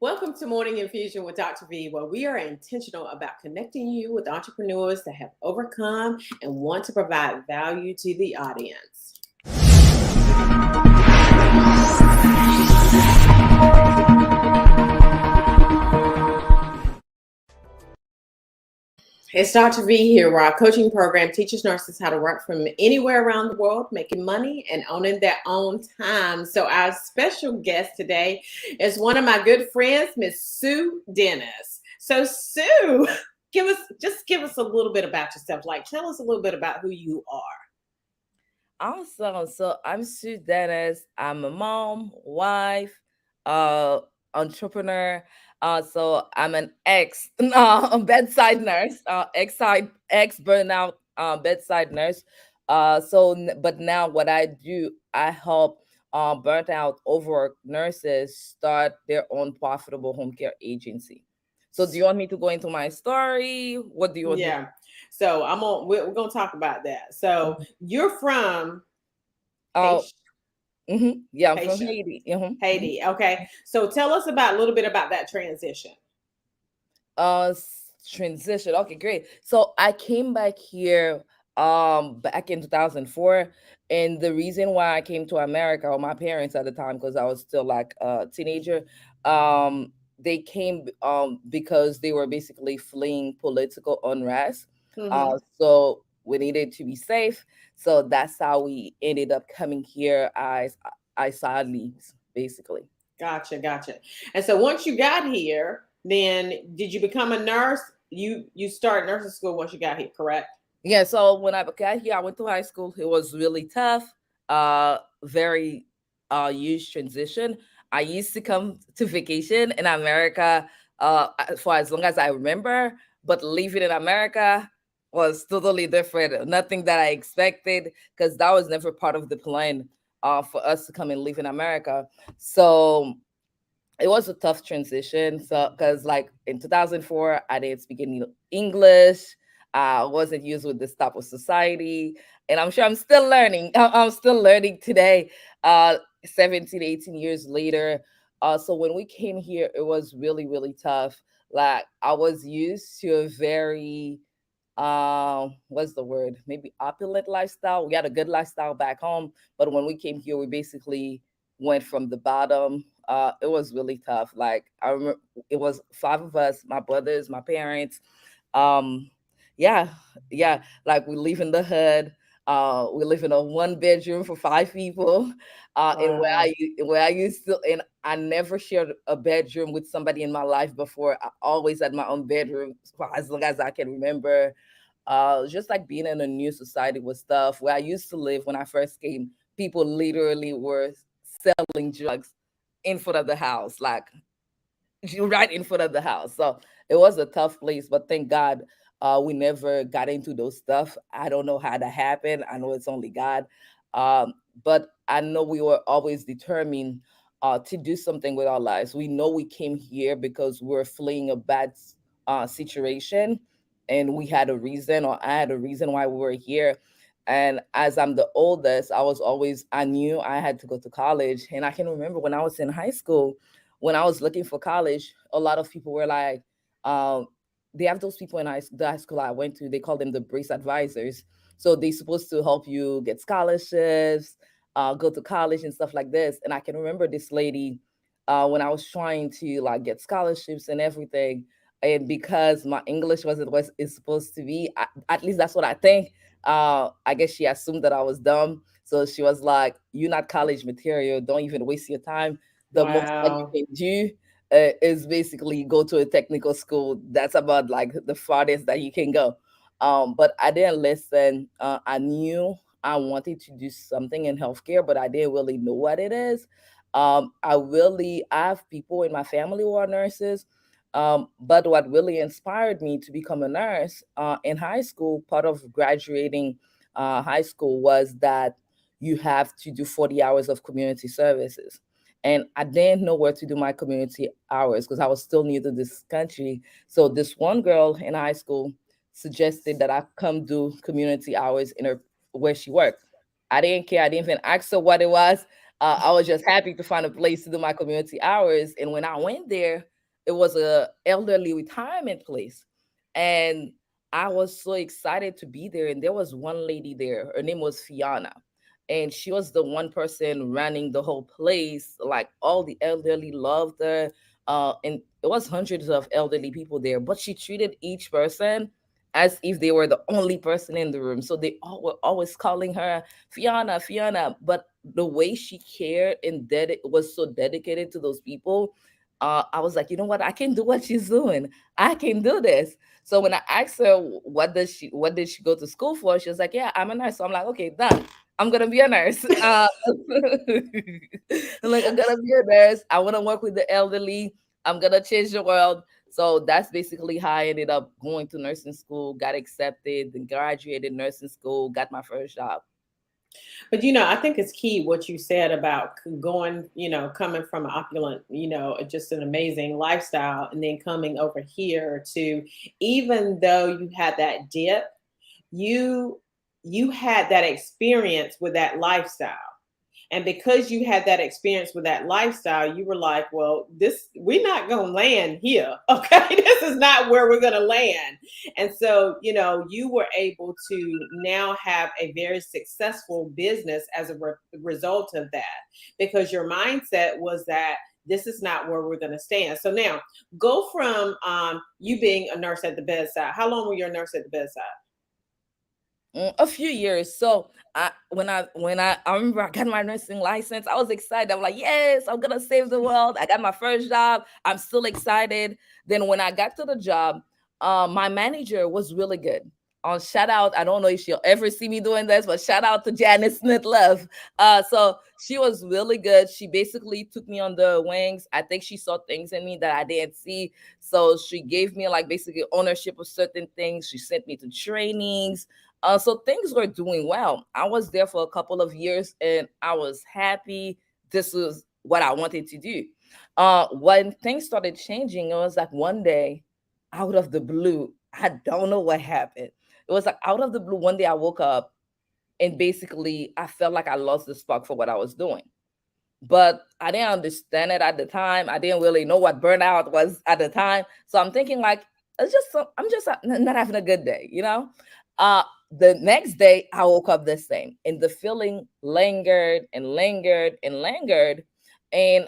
Welcome to Morning Infusion with Dr. V, where we are intentional about connecting you with entrepreneurs that have overcome and want to provide value to the audience. It's Dr. V here, where our coaching program teaches nurses how to work from anywhere around the world, making money and owning their own time. So our special guest today is one of my good friends, Miss Sue Denis. So Sue, give us a little bit about yourself. Like, tell us a little bit about who you are. Awesome. So I'm Sue Dennis. I'm a mom, wife, entrepreneur. So I'm an ex bedside nurse, ex burnout bedside nurse. But now what I do, I help burnt out overworked nurses start their own profitable home care agency. So do you want me to go into my story? What do you want me? Yeah. So we're gonna talk about that. So you're from Uh, Haiti. yeah, I'm from Haitian. Haiti. Haiti. Okay. So tell us about a little bit about that transition. Transition. Okay, great. So I came back here back in 2004, and the reason why I came to America, or my parents at the time, because I was still like a teenager, they came because they were basically fleeing political unrest. Mm-hmm. So we needed to be safe. So that's how we ended up coming here as I saw leaves, basically. Gotcha. And so once you got here, then did you become a nurse? You started nursing school once you got here, correct? Yeah, so when I got here, I went to high school. It was really tough, very huge transition. I used to come to vacation in America for as long as I remember, but living in America was totally different. Nothing that I expected, because that was never part of the plan for us to come and live in America. So it was a tough transition. So because like in 2004, I didn't speak any English. I wasn't used with this type of society, and I'm sure I'm still learning. I'm still learning today, 17 18 years later. So when we came here, it was really tough. Like I was used to a very what's the word, maybe opulent lifestyle. We had a good lifestyle back home, but when we came here, we basically went from the bottom. It was really tough. Like I remember, it was five of us, my brothers, my parents. Um, yeah, yeah. Like we live in the hood. We live in a one bedroom for five people. And Wow. where I used to, and I never shared a bedroom with somebody in my life before. I always had my own bedroom for as long as I can remember. Just like being in a new society with stuff. Where I used to live when I first came, people literally were selling drugs in front of the house, like right in front of the house. So it was a tough place, but thank God we never got into those stuff. I don't know how that happened. I know it's only God. Um, but I know we were always determined to do something with our lives. We know we came here because we're fleeing a bad situation, and we had a reason, or I had a reason why we were here. And as I'm the oldest, I knew I had to go to college. And I can remember when I was in high school, when I was looking for college, a lot of people were like, um, they have those people in the high school I went to, they call them the brace advisors. So they're supposed to help you get scholarships, go to college and stuff like this. And I can remember this lady when I was trying to like get scholarships and everything. And because my English wasn't what it's supposed to be, at least that's what I think. I guess she assumed that I was dumb. So she was like, "You're not college material. Don't even waste your time. The most that you Wow. can do is basically go to a technical school. That's about like the farthest that you can go." But I didn't listen. I knew I wanted to do something in healthcare, but I didn't really know what it is. I have people in my family who are nurses. But what really inspired me to become a nurse in high school, part of graduating high school, was that you have to do 40 hours of community services. And I didn't know where to do my community hours because I was still new to this country. So this one girl in high school suggested that I come do community hours in her where she worked. I didn't care. I didn't even ask her what it was. I was just happy to find a place to do my community hours. And when I went there, it was a elderly retirement place, and I was so excited to be there. And there was one lady there. Her name was Fiona, and she was the one person running the whole place. Like all the elderly loved her, and it was hundreds of elderly people there. But she treated each person as if they were the only person in the room. So they all were always calling her Fiona, Fiona. But the way she cared and was so dedicated to those people, I was like, you know what? I can do what she's doing. I can do this. So when I asked her what did she go to school for, she was like, yeah, I'm a nurse. So I'm like, okay, done. I'm gonna be a nurse. I'm like, I'm gonna be a nurse. I want to work with the elderly. I'm gonna change the world. So that's basically how I ended up going to nursing school, got accepted, then graduated nursing school, got my first job. But I think it's key what you said about going, coming from an opulent, just an amazing lifestyle, and then coming over here to, even though you had that dip, you you had that experience with that lifestyle. And because you had that experience with that lifestyle, you were like, well, this, we're not going to land here. Okay. This is not where we're going to land. And so, you were able to now have a very successful business as a result of that, because your mindset was that this is not where we're going to stand. So now go from you being a nurse at the bedside. How long were you a nurse at the bedside? A few years. So I remember I got my nursing license. I was excited. I'm like, yes, I'm gonna save the world. I got my first job. I'm still excited. Then when I got to the job, my manager was really good. Shout out, I don't know if she'll ever see me doing this, but shout out to Janice Smith Love. So she was really good. She basically took me on the wings. I think she saw things in me that I didn't see. So she gave me like basically ownership of certain things. She sent me to trainings. So things were doing well. I was there for a couple of years and I was happy. This was what I wanted to do. When things started changing, it was like one day, out of the blue, I don't know what happened. It was like out of the blue, one day I woke up and basically I felt like I lost the spark for what I was doing, but I didn't understand it at the time. I didn't really know what burnout was at the time. So I'm thinking like I'm just not having a good day, you know. The next day I woke up the same, and the feeling lingered and lingered and lingered. And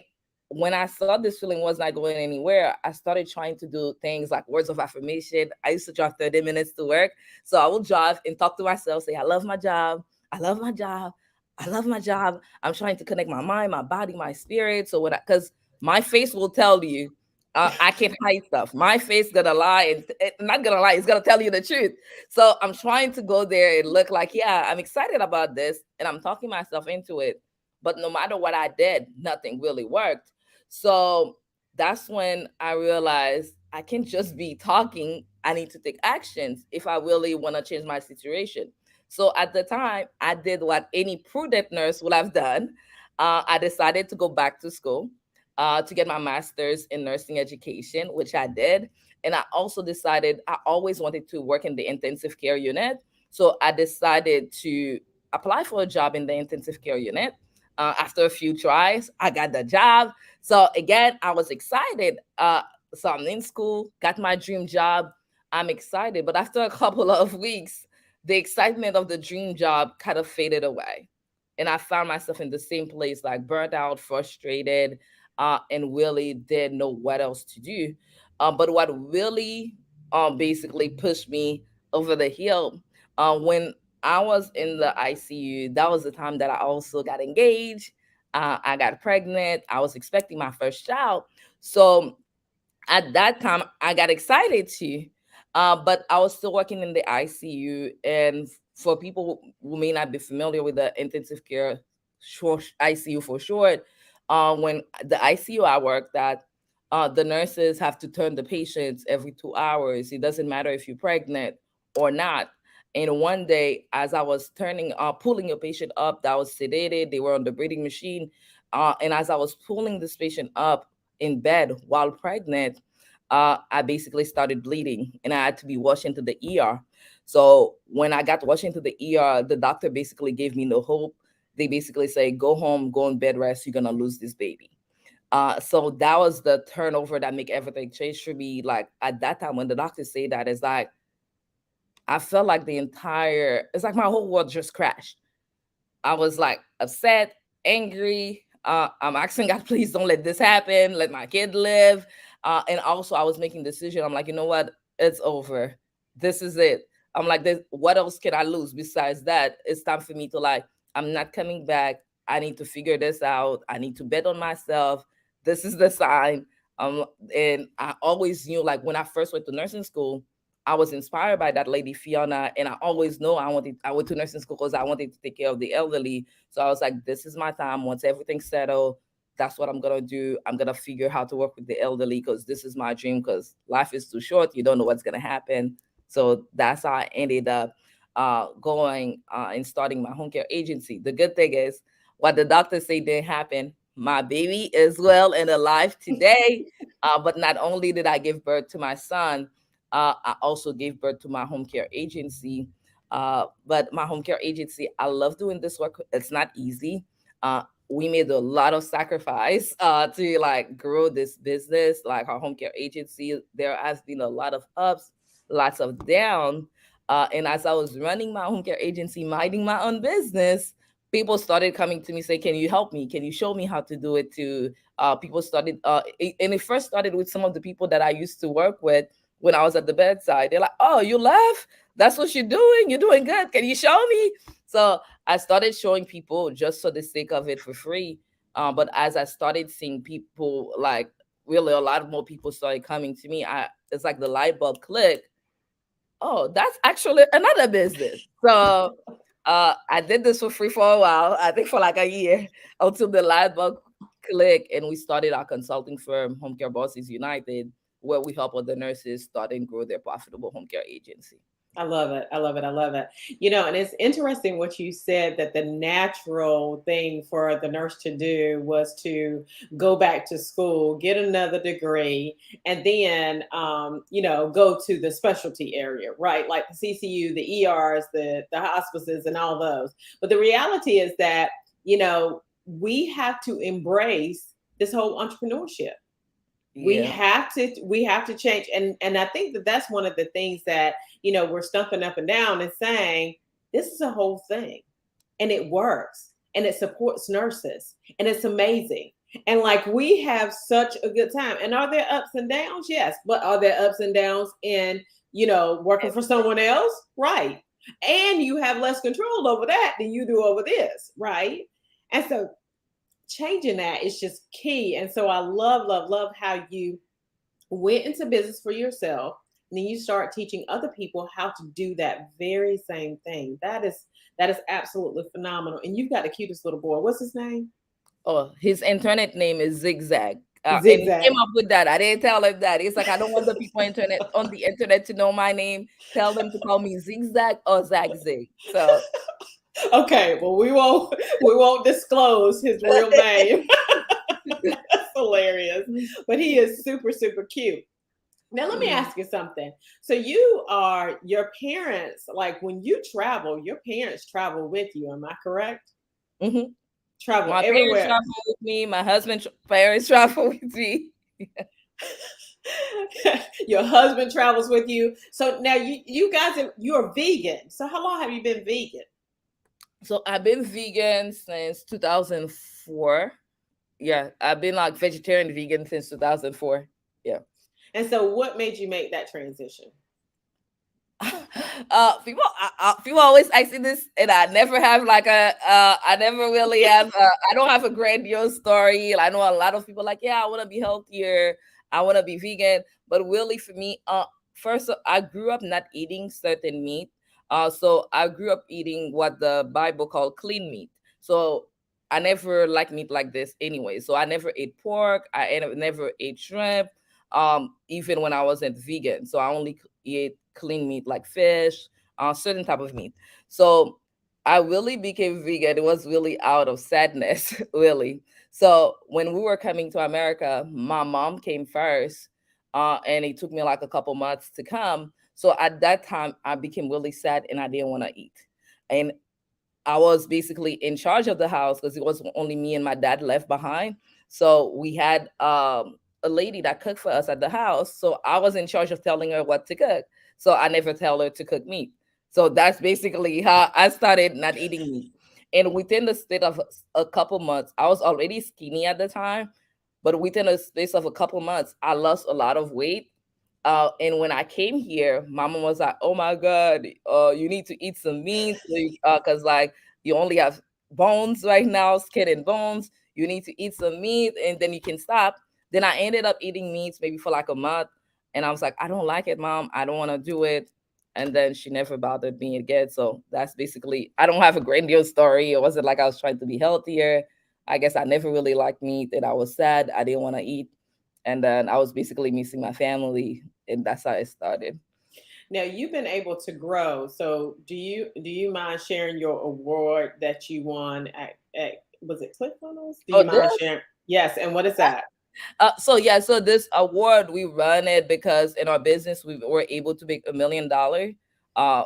when I saw this feeling was not going anywhere, I started trying to do things like words of affirmation. I used to drive 30 minutes to work, so I would drive and talk to myself, say, "I love my job. I love my job. I love my job. I'm trying to connect my mind, my body, my spirit." So because my face will tell you, I can't hide stuff. My face gonna lie, and not gonna lie, it's gonna tell you the truth. So I'm trying to go there and look like, yeah, I'm excited about this, and I'm talking myself into it. But no matter what I did, nothing really worked. So that's when I realized I can't just be talking. I need to take actions if I really want to change my situation. So at the time, I did what any prudent nurse would have done. I decided to go back to school to get my master's in nursing education, which I did. And I also decided I always wanted to work in the intensive care unit. So I decided to apply for a job in the intensive care unit. After a few tries, I got the job. So again, I was excited. So I'm in school, got my dream job. I'm excited. But after a couple of weeks, the excitement of the dream job kind of faded away. And I found myself in the same place, like burnt out, frustrated, and really didn't know what else to do. But what really basically pushed me over the hill when I was in the ICU, that was the time that I also got engaged. I got pregnant. I was expecting my first child. So at that time I got excited too. But I was still working in the ICU. And for people who may not be familiar with the intensive care short ICU for short, when the ICU I worked at, the nurses have to turn the patients every 2 hours. It doesn't matter if you're pregnant or not. And one day, as I was pulling a patient up that was sedated, they were on the breathing machine. And as I was pulling this patient up in bed while pregnant, I basically started bleeding and I had to be rushed into the ER. So when I got rushed into the ER, the doctor basically gave me no hope. they basically say, go home, go on bed rest, you're gonna lose this baby. So that was the turnover that make everything change for me. Like at that time when the doctors say that, it's like I felt like it's like my whole world just crashed. I was like upset, angry. I'm asking God, please don't let this happen. Let my kid live. And also, I was making decision. I'm like, you know what? It's over. This is it. I'm like, what else can I lose besides that? It's time for me to like. I'm not coming back. I need to figure this out. I need to bet on myself. This is the sign. And I always knew, like when I first went to nursing school, I was inspired by that lady Fiona, and I always know I went to nursing school because I wanted to take care of the elderly. So I was like, this is my time. Once everything's settled, that's what I'm gonna do. I'm gonna figure how to work with the elderly because this is my dream. Because life is too short. You don't know what's gonna happen. So that's how I ended up going and starting my home care agency. The good thing is, what the doctors say didn't happen. My baby is well and alive today. But not only did I give birth to my son, I also gave birth to my home care agency. But my home care agency, I love doing this work. It's not easy. We made a lot of sacrifice to like grow this business, like our home care agency. There has been a lot of ups, lots of down. And as I was running my home care agency, minding my own business, people started coming to me say, "Can you help me? Can you show me how to do it?" To people started, and it first started with some of the people that I used to work with when I was at the bedside. They're like, "Oh, you laugh? That's what you're doing. You're doing good. Can you show me?" So I started showing people just for the sake of it for free. But as I started seeing people, like really a lot more people started coming to me, it's like the light bulb click. Oh, that's actually another business. So I did this for free for a while. I think for like a year until the light bulb click, and we started our consulting firm, Home Care Bosses United, where we help other nurses start and grow their profitable home care agency. I love it. I love it. I love it. And it's interesting what you said that the natural thing for the nurse to do was to go back to school, get another degree, and then, go to the specialty area, right? Like the CCU, the ERs, the hospices, and all those. But the reality is that, we have to embrace this whole entrepreneurship. we Yeah. have to we have to change, and I think that that's one of the things that we're stumping up and down and saying this is a whole thing, and it works, and it supports nurses, and it's amazing, and like we have such a good time. And are there ups and downs? Yes. But are there ups and downs in working for someone else? Right. And you have less control over that than you do over this, right? And so changing that is just key. And so I love, love, love how you went into business for yourself, and then you start teaching other people how to do that very same thing. That is absolutely phenomenal. And you've got the cutest little boy. What's his name? Oh, his internet name is Zigzag. And he came Zigzag. up with that. I didn't tell him that. He's like, I don't want the people on the internet to know my name. Tell them to call me Zigzag or Zagzig. So Okay, well we won't disclose his real name. That's hilarious. But he is super, super cute. Now, let me ask you something. So, your parents, like when you travel, your parents travel with you. Am I correct? Mhm. Travel My parents everywhere. travel with me. My husband's parents travel with me. Your husband travels with you. So now you guys you're vegan. So how long have you been vegan? So I've been vegan since 2004. Yeah, I've been like vegetarian vegan since 2004. Yeah. And so what made you make that transition? People always ask me this, and I never have like I never really have I don't have a grandiose story. I know a lot of people like, yeah, I want to be healthier, I want to be vegan, but really for me, first I grew up not eating certain meat. So I grew up eating what the Bible called clean meat. So I never liked meat like this anyway. So I never ate pork, never ate shrimp, even when I wasn't vegan. So I only eat clean meat like fish, certain type of meat. So I really became vegan. It was really out of sadness, really. So when we were coming to America, my mom came first, and it took me like a couple months to come. So at that time, I became really sad and I didn't want to eat. And I was basically in charge of the house because it was only me and my dad left behind. So we had a lady that cooked for us at the house. So I was in charge of telling her what to cook. So I never tell her to cook meat. So that's basically how I started not eating meat. And within the state of a couple months, I was already skinny at the time, but within a space of a couple months, I lost a lot of weight. And when I came here, my mom was like, "Oh my God, you need to eat some meat, because like you only have bones right now, skin and bones. You need to eat some meat, and then you can stop." Then I ended up eating meats maybe for like a month, and I was like, "I don't like it, Mom. I don't want to do it." And then she never bothered me again. So that's basically. I don't have a grandiose story. It wasn't like I was trying to be healthier. I guess I never really liked meat, and I was sad. I didn't want to eat, and then I was basically missing my family, and that's how it started. Now you've been able to grow. So do you mind sharing your award that you won at was it ClickFunnels? Do Oh, you this? mind sharing? Yes, and what is that? So yeah, so this award we run it because in our business we were able to make $1 million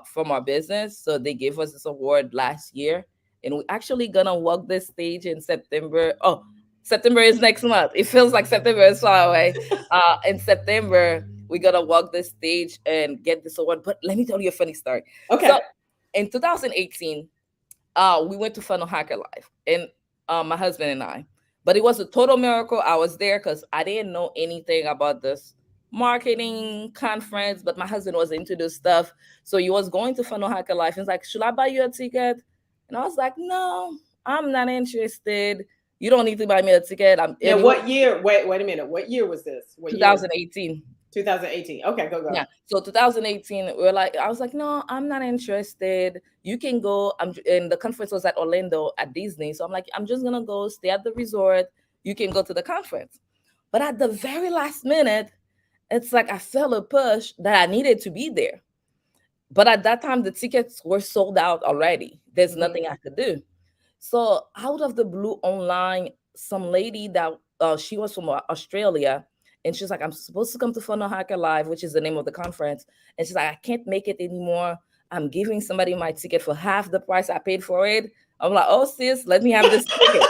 from our business. So they gave us this award last year, and we actually gonna walk this stage in September. Oh, September is next month. It feels like September is far away. In September we gonna walk this stage and get this award. But let me tell you a funny story. So Okay. in 2018, we went to Funnel Hacker Live, and my husband and I. But it was a total miracle. I was there because I didn't know anything about this marketing conference, but my husband was into this stuff. So he was going to Funnel Hacker Live. He's like, "Should I buy you a ticket?" And I was like, "No, I'm not interested. You don't need to buy me a ticket." Now And it was what year? Wait a minute. What year was this? What year was 2018. 2018? Okay, go. Yeah. So 2018, I was like, "No, I'm not interested. You can go." And the conference was at Orlando at Disney. So I'm like, "I'm just gonna go stay at the resort. You can go to the conference." But at the very last minute, it's like I felt a push that I needed to be there. But at that time, the tickets were sold out already. There's Hmm. nothing I could do. So out of the blue online, some lady that she was from Australia, and she's like, "I'm supposed to come to Funnel Hacker Live, which is the name of the conference." And she's like, "I can't make it anymore. I'm giving somebody my ticket for half the price I paid for it." I'm like, "Oh sis, let me have this ticket."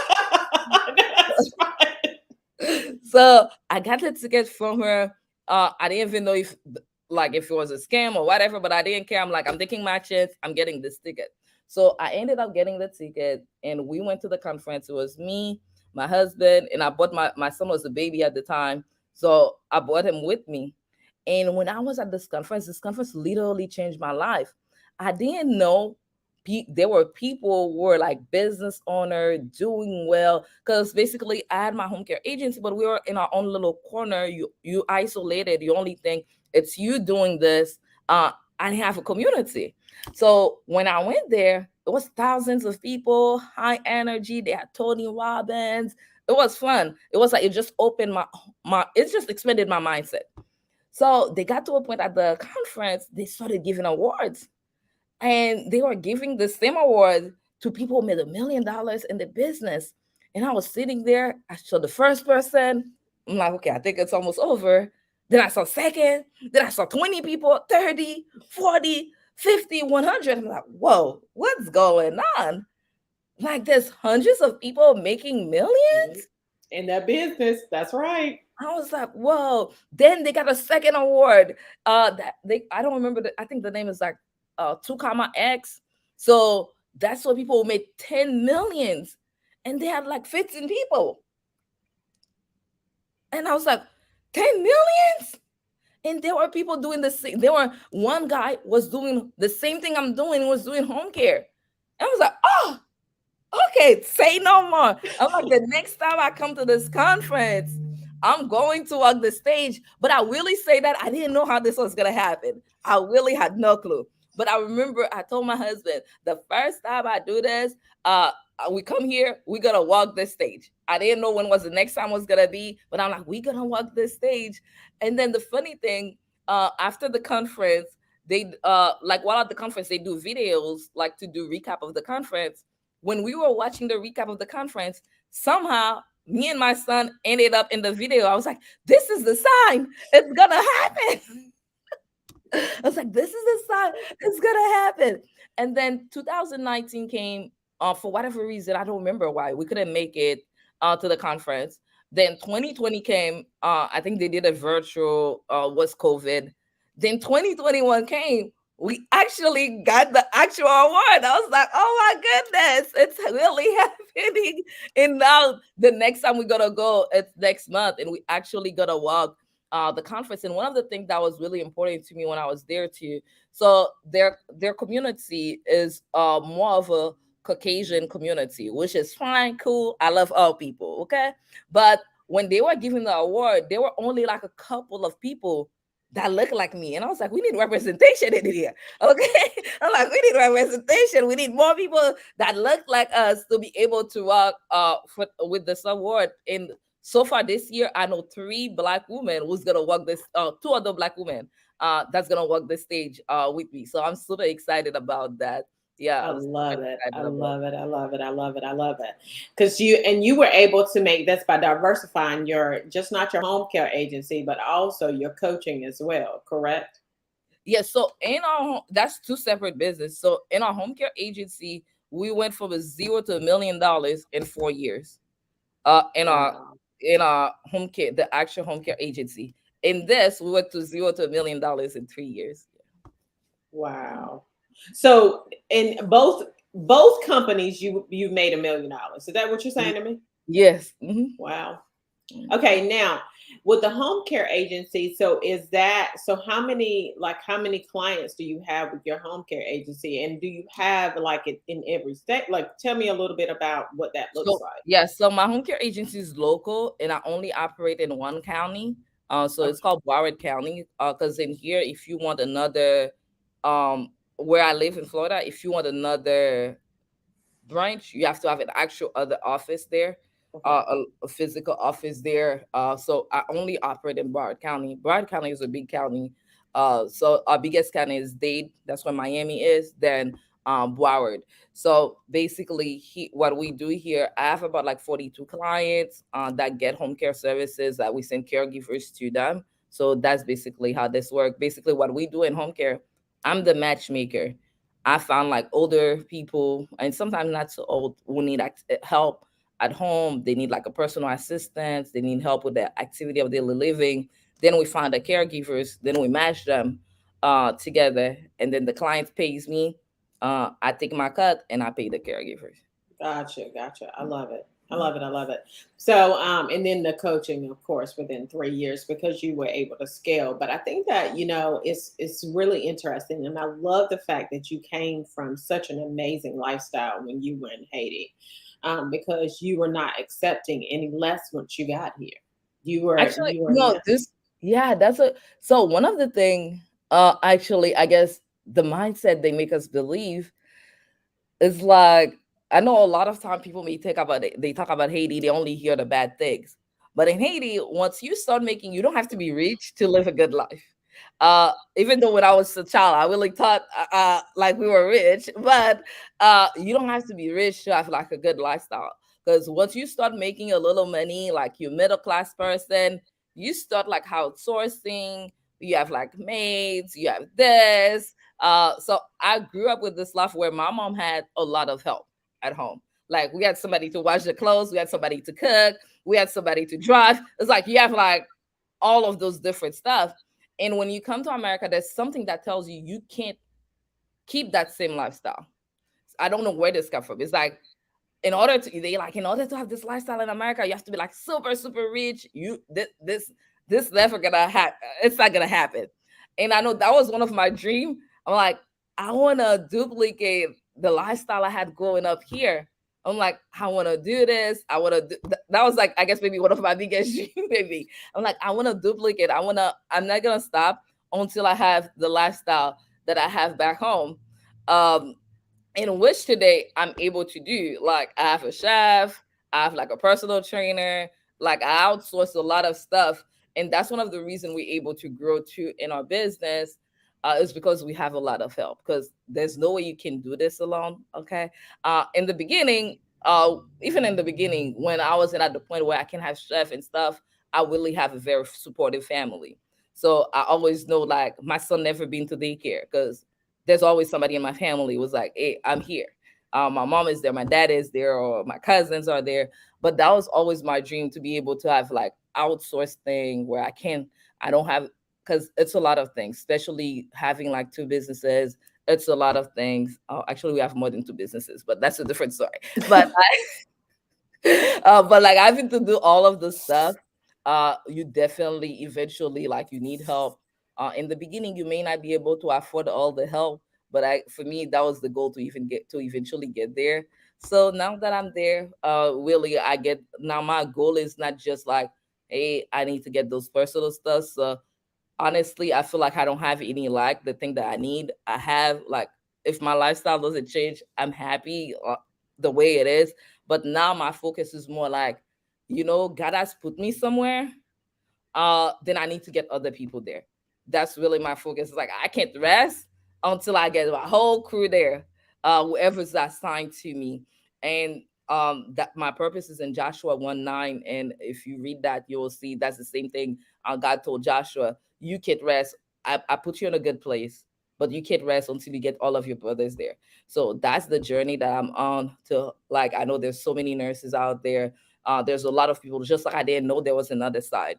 That's right. So I got the ticket from her. I didn't even know if it was a scam or whatever, but I didn't care. I'm like, I'm taking my chance. I'm getting this ticket. So I ended up getting the ticket, and we went to the conference. It was me, my husband, and I bought my son was a baby at the time, so I brought him with me. And when I was at this conference literally changed my life. I didn't know there were people who were like business owner doing well, because basically I had my home care agency, but we were in our own little corner. You isolated. You only think it's you doing this. I didn't have a community. So when I went there, it was thousands of people, high energy. They had Tony Robbins. It was fun. It was like it just opened my it just expanded my mindset. So they got to a point at the conference, they started giving awards, and they were giving the same award to people who made $1 million in the business. And I was sitting there. I saw the first person. I'm like, okay, I think it's almost over. Then I saw second. Then I saw 20 people, 30, 40, 50, 100. I'm like, whoa, what's going on? Like there's hundreds of people making millions. Mhm. In that business, that's right. I was like, whoa. Then they got a second award. That they I don't remember I think the name is like 2 comma X. So that's what people who made 10 millions. And they had like 15 people. And I was like, 10 millions? And there were people doing the same. There were one guy was doing the same thing I'm doing, was doing home care. And I was like, oh, okay, say no more. I'm like, the next time I come to this conference, I'm going to walk the stage. But I really say that I didn't know how this was gonna happen. I really had no clue. But I remember I told my husband the first time I do this, we come here, we gonna walk this stage. I didn't know when was the next time was gonna be, but I'm like, we gonna walk this stage. And then the funny thing, after the conference, they like while at the conference they do videos like to do recap of the conference. When we were watching the recap of the conference, somehow me and my son ended up in the video. I was like, this is the sign. It's gonna happen. I was like, this is the sign. It's gonna happen. And then 2019 came, for whatever reason, I don't remember why we couldn't make it to the conference. Then 2020 came. I think they did a virtual. Was COVID. Then 2021 came. We actually got the actual award. I was like, oh my goodness, it's really happening. And now the next time we're gonna go, it's next month, and we actually gonna walk the conference. And one of the things that was really important to me when I was there too, so their community is more of a Caucasian community, which is fine, cool. I love all people, okay? But when they were giving the award, there were only like a couple of people that look like me. And I was like, we need representation in here. Okay. I'm like, we need representation. We need more people that look like us to be able to walk with this award. And so far this year, I know 3 Black women who's gonna walk this, 2 other Black women that's gonna walk the stage with me. So I'm super excited about that. Yeah, I I'm super love it. I excited about. love it. I love it. I love it. I love it. Because you were able to make this by diversifying your just not your home care agency, but also your coaching as well. Correct? Yeah, so in our that's 2 separate business. So in our home care agency, we went from a zero to $1 million in 4 years. In our Wow. home care, the actual home care agency. In this, we went to zero to $1 million in 3 years. Wow. So in both companies, you made $1 million. Is that what you're Y- saying to me? Yes. Wow. Mhm. Okay, now with the home care agency, so is that so how many clients do you have with your home care agency? And do you have like it in every state? Like tell me a little bit about what that looks So like. yeah, so my home care agency is local, and I only operate in one county. So it's Okay. called Broward County. Because in here, if you want another, where I live in Florida, if you want another branch, you have to have an actual other office there, Okay. a physical office there. So I only operate in Broward County. Broward County is a big county. So our biggest county is Dade. That's where Miami is. Then Broward. So basically, what we do here, I have about like 42 clients that get home care services that we send caregivers to them. So that's basically how this works. Basically, what we do in home care, I'm the matchmaker. I found like older people and sometimes not so old who need help at home. They need like a personal assistant. They need help with the activity of daily living. Then we find the caregivers. Then we match them together, and then the client pays me. I take my cut and I pay the caregivers. Gotcha, gotcha. I love it. I love it. I love it. So, and then the coaching, of course, within 3 years because you were able to scale. But I think that it's really interesting, and I love the fact that you came from such an amazing lifestyle when you were in Haiti, because you were not accepting any less once you got here. Actually, You were no, not. this yeah, that's a so one of the thing actually I guess the mindset they make us believe it's like I know a lot of time people may think about it. They talk about Haiti, they only hear the bad things. But in Haiti, once you start making, you don't have to be rich to live a good life. Even though when I was a child, I really thought like we were rich, but you don't have to be rich to have like a good lifestyle. Because once you start making a little money, like you middle class person, you start like outsourcing. You have like maids, you have this, so I grew up with this life where my mom had a lot of help at home. Like we had somebody to wash the clothes, we had somebody to cook, we had somebody to drive. It's like you have like all of those different stuff. And when you come to America, there's something that tells you you can't keep that same lifestyle. I don't know where this comes from. It's like in order to have this lifestyle in America, you have to be like super super rich. This never gonna happen. It's not gonna happen. And I know that was one of my dream. I'm like, I want to duplicate the lifestyle I had growing up here. I'm like, I want to do this. I want to. That was like, I guess maybe one of my biggest dreams. Maybe I'm like, I want to duplicate. I want to. I'm not gonna stop until I have the lifestyle that I have back home. Um, in which today I'm able to do. Like I have a chef, I have like a personal trainer, like I outsource a lot of stuff. And that's one of the reasons we're able to grow too in our business. Is because we have a lot of help because there's no way you can do this alone. Okay. In the beginning, even in the beginning, when I wasn't at the point where I can have chef and stuff, I really have a very supportive family. So I always know like my son never been to daycare because there's always somebody in my family was like, "Hey, I'm here." My mom is there, my dad is there, or my cousins are there. But that was always my dream, to be able to have like outsourced thing where I don't have, because it's a lot of things, especially having like two businesses. It's a lot of things. Actually, we have more than two businesses, but that's a different story. But but like having to do all of the stuff, you definitely eventually, like, you need help. In the beginning you may not be able to afford all the help, but for me, that was the goal, to even get to eventually get there. So now that I'm there, really, I get, now my goal is not just like, hey, I need to get those personal stuff. So honestly, I feel like I don't have any lack. The thing that I need, I have. Like, if my lifestyle doesn't change, I'm happy the way it is. But now my focus is more like, God has put me somewhere, then I need to get other people there. That's really my focus. It's like, I can't rest until I get my whole crew there, whoever's assigned to me. And that my purpose is in Joshua 1:9. And if you read that, you will see that's the same thing. God told Joshua, you can't rest. I put you in a good place, but you can't rest until you get all of your brothers there. So that's the journey that I'm on. To, like, I know there's so many nurses out there. There's a lot of people, just like I didn't know there was another side.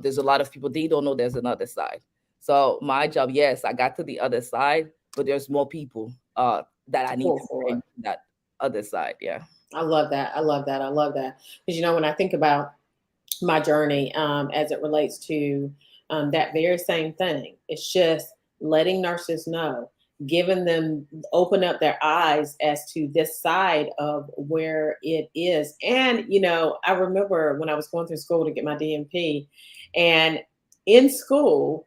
There's a lot of people, they don't know there's another side. So my job, yes, I got to the other side, but there's more people that I To need pull to bring forward. to that other side. Yeah. I love that. I love that. I love that. Because, when I think about my journey, as it relates to that very same thing, it's just letting nurses know, giving them, open up their eyes as to this side of where it is. And, I remember when I was going through school to get my DMP, and in school,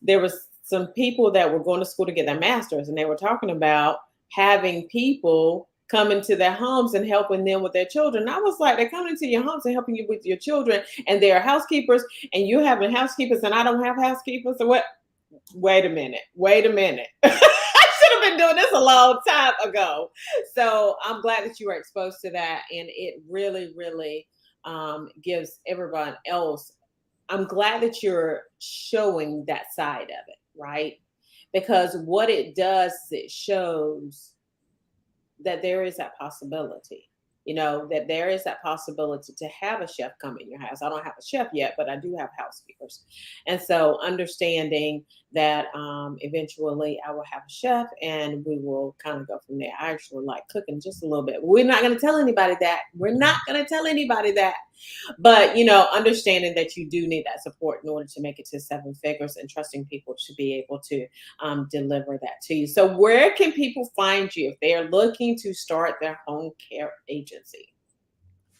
there was some people that were going to school to get their masters, and they were talking about having people come into their homes and helping them with their children. And I was like, they're coming into your homes and helping you with your children, and they're housekeepers, and you having housekeepers, and I don't have housekeepers. So what? Wait a minute. Wait a minute. I should have been doing this a long time ago. So I'm glad that you were exposed to that, and it really, really gives everyone else. I'm glad that you're showing that side of it, right? Because what it does is it shows that there is that possibility. That there is that possibility to have a chef come in your house. I don't have a chef yet, but I do have housekeepers. And so understanding that eventually I will have a chef, and we will kind of go from there. I actually like cooking just a little bit. We're not going to tell anybody that. We're not going to tell anybody that. But understanding that you do need that support in order to make it to seven figures, and trusting people to be able to deliver that to you. So where can people find you if they are looking to start their home care agency?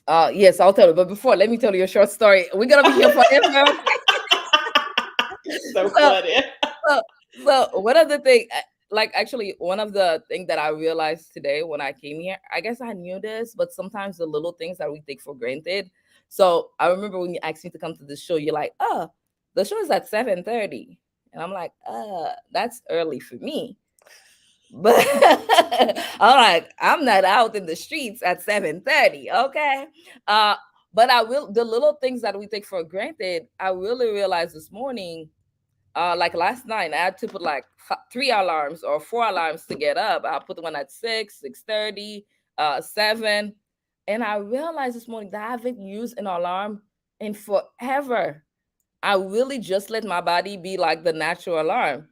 Yes, I'll tell you. But before, let me tell you a short story. We're gonna be here forever. So so, funny. so, so one of the thing, like, actually, one of the thing that I realized today when I came here, I guess I knew this, but sometimes the little things that we take for granted. So I remember when you asked me to come to the show, you're like, "Oh, the show is at 7:30," and I'm like, that's early for me." But I'm like, I'm not out in the streets at 7:30. Okay. Uh, but I will, the little things that we take for granted, I really realized this morning, like last night, I had to put like three alarms or four alarms to get up. I put one at 6:30, 7. And I realized this morning that I haven't used an alarm in forever. I really just let my body be like the natural alarm.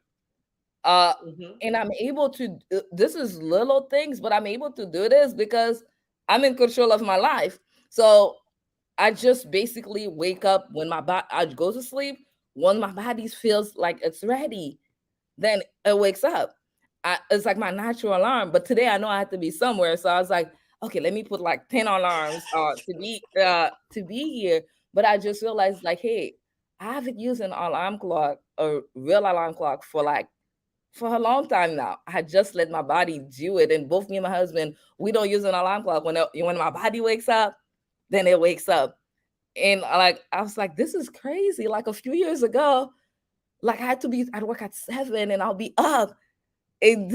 Uh, Hmm. and I'm able to, this is little things, but I'm able to do this because I'm in control of my life. So I just basically wake up when my body, I go to sleep when my body feels like it's ready, then it wakes up. It's like my natural alarm. But today I know I had to be somewhere, so I was like, okay, let me put like 10 alarms to be here. But I just realized, like, hey, I haven't used an alarm clock, a real alarm clock, for a long time now. I just let my body do it. And both me and my husband, we don't use an alarm clock. When my body wakes up, then it wakes up. And like, I was like, this is crazy. Like a few years ago, like I had to be at work at 7 and I'll be up and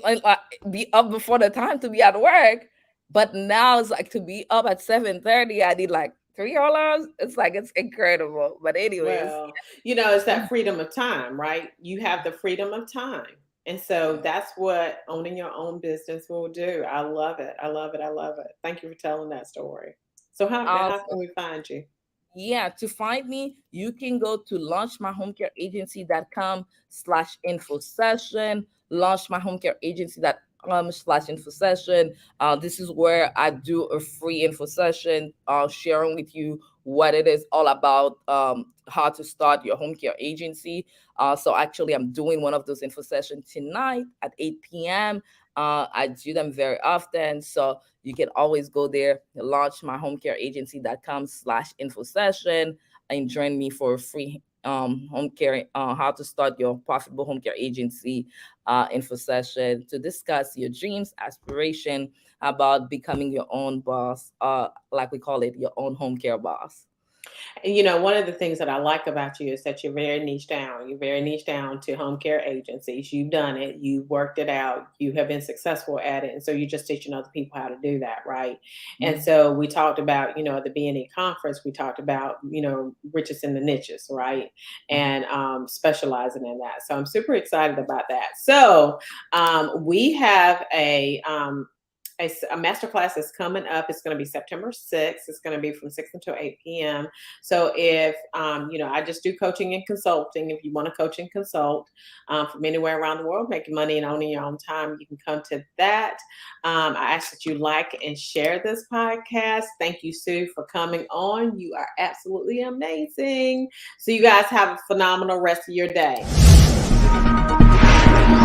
like, be up before the time to be at work. But now it's like to be up at 7:30, I need like 3 alarms. It's like, it's incredible. But anyways, Well, it's that freedom of time, right? You have the freedom of time. And so that's what owning your own business will do. I love it. I love it. I love it. Thank you for telling that story. So how So can we find you? yeah, to find me, you can go to launchmyhomecareagency.com/info session, launchmyhomecareagency.com/info session. This is where I do a free info session, sharing with you what it is all about, how to start your home care agency. So actually, I'm doing one of those info sessions tonight at 8 p.m. I do them very often. So you can always go there, launchmyhomecareagency.com/info session, and join me for a free home care, how to start your profitable home care agency info session to discuss your dreams, aspiration about becoming your own boss, like we call it, your own home care boss. And one of the things that I like about you is that you're very niche down. You're very niche down to home care agencies. You've done it. You've worked it out. You have been successful at it. And so you're just teaching other people how to do that, right? And Mhm. so we talked about, at the B&E conference, we talked about, riches in the niches, right? Mhm. And specializing in that. So I'm super excited about that. So we have a master class is coming up. It's going to be September 6th. It's going to be from 6 until 8 p.m. So if, I just do coaching and consulting. If you want to coach and consult from anywhere around the world, making money and owning your own time, you can come to that. I ask that you like and share this podcast. Thank you, Sue, for coming on. You are absolutely amazing. So you guys have a phenomenal rest of your day.